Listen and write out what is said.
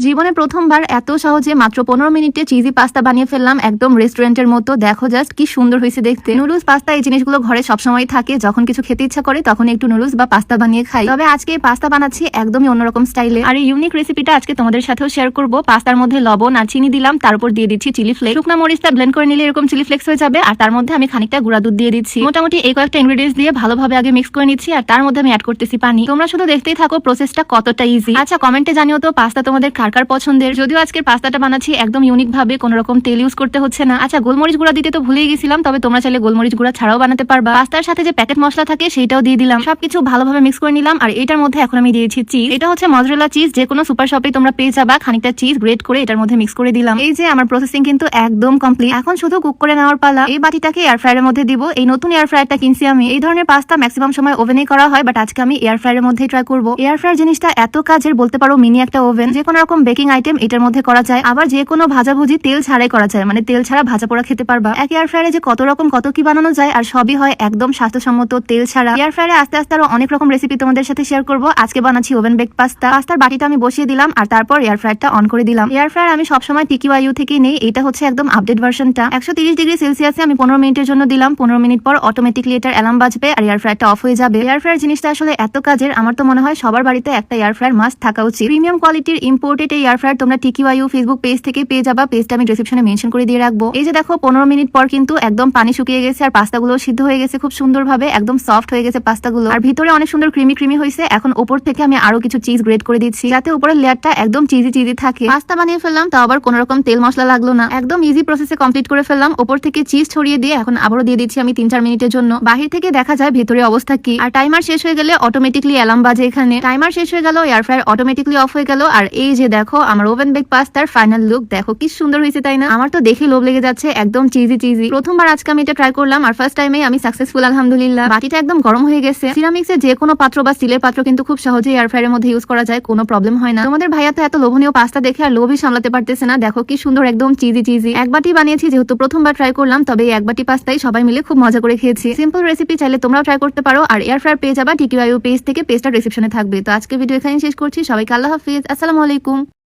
জীবনে প্রথমবার এত সহজে মাত্র 15 মিনিটে চিজি পাস্তা বানিয়ে ফেললাম, একদম রেস্টুরেন্টের মতো। দেখো জাস্ট কি সুন্দর হয়েছে দেখতে। নুডলস পাস্তা এই জিনিসগুলো ঘরে সবসময় থাকে, যখন কিছু খেতে ইচ্ছা করে তখন একটু নুডলস বা পাস্তা বানিয়ে খাই। তবে আজকে পাস্তা বানাচ্ছি একদমই অন্যরকম স্টাইলে, আর এই ইউনিক রেসিপিটা আজকে তোমাদের সাথেও শেয়ার করব। পাস্তার মধ্যে লবণ আর চিনি দিলাম, তারপর দিয়ে দিচ্ছি চিলি ফ্লেক্স। শুকনা মরিচটা ব্লেন্ড করে নিলে এরকম চিলি ফ্লেক্স হয়ে যাবে, আর তার মধ্যে আমি খানিকটা গুঁড়া দুধ দিয়ে দিচ্ছি। মোটামুটি এই কয়েকটা ইনগ্রেডিয়েন্টস দিয়ে ভালোভাবে আগে মিক্স করে নিচ্ছি, আর তার মধ্যে আমি অ্যাড করতেছি পানি। তোমরা শুধু দেখতেই থাকো প্রসেসটা কতটা ইজি। আচ্ছা, কমেন্টে জানিও তো পাস্তা তোমাদের কার কার পছন্দের। যদিও আজকের পাস্তাটা বানাচ্ছি একদম ইউনিক ভাবে, কোনো রকম তেল ইউজ করতে হচ্ছে না। আচ্ছা, গোলমরিচ গুঁড়া দিতে তো ভুলেই গেছিলাম, তবে তোমরা চাইলে গোলমরিচ গুঁড়া ছাড়াও বানাতে পারবা। পাস্তার সাথে যে প্যাকেট মশলা থাকে সেটাও দিয়ে দিলাম। সবকিছু ভালোভাবে মিক্স করে নিলাম, আর এটার মধ্যে এখন আমি দিয়েছি চিজ। এটা হচ্ছে মজরেলা চিজ, যে কোনো সুপার শপে তোমরা পেয়ে যাবা। খানিকটা চিজ গ্রেট করে এটার মধ্যে মিক্স করে দিলাম। এই যে আমার প্রসেসিং কিন্তু একদম কমপ্লিট। এখন শুধু কুক করে নেওয়ার পালা। এই বাটিটাকে এয়ার ফ্রায়ারের মধ্যে দিব। এই নতুন এয়ার ফ্রায়ারটা কিনছি আমি। এই ধরনের পাস্তা ম্যাক্সিমাম সময় ওভেনেই করা হয়, বাট আজকে আমি এয়ার ফ্রায়ারের মধ্যেই ট্রাই করবো। এয়ার ফ্রায়ার জিনিসটা এত কাজের, বলতে পারো মিনি একটা ওভেন। যে কোনো রকম বেকিং আইটেম এটার মধ্যে করা যায়, আবার যে কোনো ভাজাভুজি তেল ছাড়াই করা যায়, মানে তেল ছাড়া ভাজা পোড়া খেতে পারবা। এক এয়ার ফ্রায়ারে যে কত রকম কত কি বানানো যায়, আর সবই হয় একদম স্বাস্থ্যসম্মত তেল ছাড়া। এয়ার ফ্রায়ারে আস্তে আস্তে আরো অনেক রকম রেসিপি তোমাদের সাথে শেয়ার করব। আজকে বানাচ্ছি ওভেন বেকড পাস্তা। পাস্তার বাটিটা আমি বসিয়ে দিলাম, আর তারপর এয়ার ফ্রায়ারটা অন করে দিলাম। এয়ার ফ্রায়ার আমি সবসময় টিকিওয়াইউ থেকে নেই, এটা হচ্ছে একদম আপডেট ভার্সনটা। 130 ডিগ্রি সেলসিয়াসে আমি 15 মিনিটের জন্য দিলাম। 15 মিনিট পর অটোমেটিকলি এটার অ্যালার্ম বাজবে, আর এয়ার ফ্রায়ারটা অফ হয়ে যাবে। এয়ার ফ্রায়ার জিনিসটা আসলে এত কাজের, আমার তো মনে হয় সবার বাড়িতে একটা এয়ার ফ্রায়ার মাস্ট থাকা উচিত। প্রিমিয়াম কোয়ালিটির ইম্পোর্টেড এই এয়ার ফ্রায়ার তোমরা টিকিওয়াইউ ফেসবুক পেজ থেকে পেয়ে যাবা। পেজটা আমি ডেসক্রিপশনে মেনশন করে দিয়ে রাখবো। এই যে দেখো 15 মিনিট পর কিন্তু একদম পানি শুকিয়ে গেছে, আর পাস্তাগুলো সিদ্ধ হয়ে গেছে খুব সুন্দরভাবে, একদম সফট হয়ে গেছে পাস্তাগুলো, আর ভিতরে অনেক সুন্দর ক্রিমি ক্রিমি হয়েছে। এখন উপর থেকে আমি আরো কিছু চিজ গ্রেট করে দিচ্ছি, যাতে উপরের লেয়ারটা একদম চিজি চিজি থাকে। পাস্তা বানিয়ে ফেললাম, তাও আবার কোনো রকম তেল মশলা লাগলো না। একদম ইজি প্রসেসে কমপ্লিট করে ফেললাম। উপর থেকে চিজ ছড়িয়ে দিয়ে এখন আবারও দিয়ে দিচ্ছি আমি 3-4 মিনিটের জন্য। বাহির থেকে দেখা যায় ভিতরে অবস্থা কি। আর টাইমার শেষ হয়ে গেলে অটোমেটিকলি অ্যালার্ম বাজে। এখানে টাইমার শেষ হয়ে গেল, এয়ার ফ্রায়ার অটোমেটিকলি অফ হয়ে গেল। আর এই যে দেখো আমার ওভেন বেক পাস্তার ফাইনাল লুক, দেখো কি সুন্দর হয়েছে, তাই না? আমার তো দেখে লোভ লেগে যাচ্ছে, একদম চিজি চিজি। প্রথমবার আজকে আমি এটা ট্রাই করলাম, আর ফার্স্ট টাইমে আমি সাকসেসফুল, আলহামদুলিল্লাহ। বাটিটা একদম গরম হয়ে গেছে। সিরামিক্সের যে কোনো পাত্র বা স্টিলের পাত্র কিন্তু খুব সহজেই এয়ার ফ্রায়ারের মধ্যে ইউজ করা যায়, কোনো প্রবলেম হয় না। তোমাদের ভাইয়া তো এত লোভনীয় পাস্তা দেখে আর লোভই সামলাতে পারতেছে না। দেখো কি সুন্দর, একদম চিজি চিজি। এক বাটি বানিয়েছি, যেহেতু প্রথমবার ট্রাই করলাম, তবে এই এক বাটি পাস্তাই সবাই মিলে খুব মজা করে খেয়েছি। সিম্পল রেসিপি, চাইলে তোমরাও ট্রাই করতে পারো। আর এয়ার ফ্রায়ার পেয়ে যাবা টিকিওয়াইউ পেজ থেকে, পেজটা ডেসক্রিপশনে থাকবে। তো আজকে ভিডিও এখানে শেষ করছি। সবাইকে আল্লাহ হাফিজ, আসসালামু আলাইকুম।